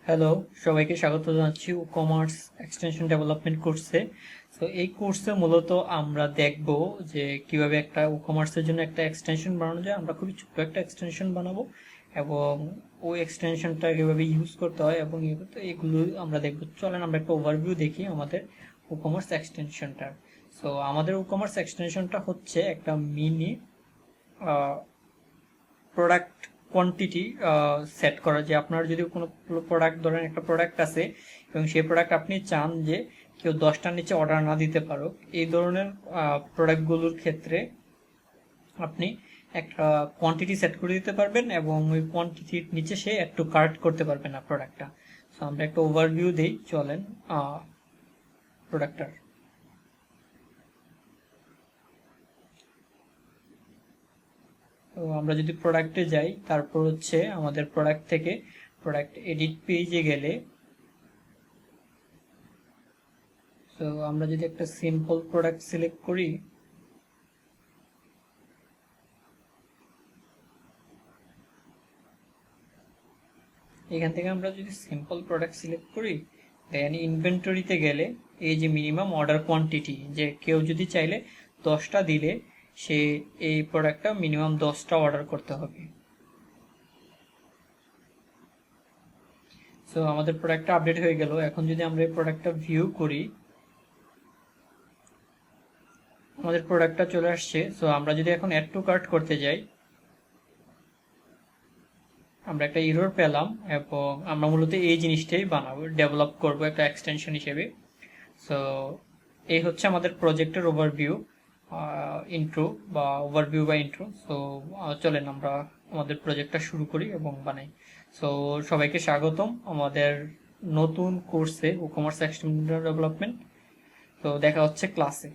Hello, সবাইকে স্বাগত জানাচ্ছি কমার্স এক্সটেনশন ডেভেলপমেন্ট কোর্সে। তো এই কোর্সে মূলত আমরা দেখব যে কিভাবে একটা কমার্সের জন্য একটা এক্সটেনশন বানানো যায়। আমরা খুবই ছোট্ট একটা এক্সটেনশন বানাবো এবং ওই এক্সটেনশনটা কিভাবে ইউজ করতে হয় এবং এগুলো আমরা দেখব। চলেন আমরা একটা ওভারভিউ দেখি আমাদের কমার্স এক্সটেনশনটার। সো আমাদের কমার্স এক্সটেনশনটা হচ্ছে একটা মিনি প্রোডাক্ট কোয়ান্টিটি সেট করা, যে আপনার যদি কোনো প্রোডাক্ট, ধরেন একটা প্রোডাক্ট আছে এবং সেই প্রোডাক্ট আপনি চান যে কেউ 10টার নিচে অর্ডার না দিতে পারো, এই ধরনের প্রোডাক্টগুলোর ক্ষেত্রে আপনি একটা কোয়ান্টিটি সেট করে দিতে পারবেন এবং ওই কোয়ান্টিটির নিচে সে একটু কার্ট করতে পারবে না প্রোডাক্টটা। সো আমরা একটা ওভারভিউ দিই, চলেন প্রোডাক্টটার। তো আমরা যদি প্রোডাক্টে যাই, তারপর হচ্ছে আমাদের প্রোডাক্ট থেকে প্রোডাক্ট এডিট পেজে গেলে, তো আমরা যদি একটা সিম্পল প্রোডাক্ট সিলেক্ট করি, এখান থেকে আমরা যদি সিম্পল প্রোডাক্ট সিলেক্ট করি, দেন ইনভেন্টরিতে গেলে এই যে মিনিমাম অর্ডার কোয়ান্টিটি, যে কেউ যদি চাইলে 10টা দিলে সে এই প্রোডাক্টটা মিনিমাম 10টা অর্ডার করতে হবে। সো আমাদের প্রোডাক্টটা আপডেট হয়ে গেল। এখন যদি আমরা এই প্রোডাক্টটা ভিউ করি, আমাদের প্রোডাক্টটা চলে আসছে। সো আমরা যদি এখন অ্যাড টু কার্ট করতে যাই, আমরা একটা এরর পেলাম এবং আমরা মূলত এই জিনিসটাই বানাবো, ডেভেলপ করব একটা এক্সটেনশন হিসেবে। সো এই হচ্ছে আমাদের প্রজেক্টের ওভারভিউ, ইন্ট্রো বা ওভারভিউ বা ইন্ট্রো। সো চলেন আমরা আমাদের প্রজেক্টটা শুরু করি এবং বানাই। সো সবাইকে স্বাগতম আমাদের নতুন কোর্সে কমার্স এক্সটেনশন ডেভেলপমেন্ট। তো দেখা হচ্ছে ক্লাসে।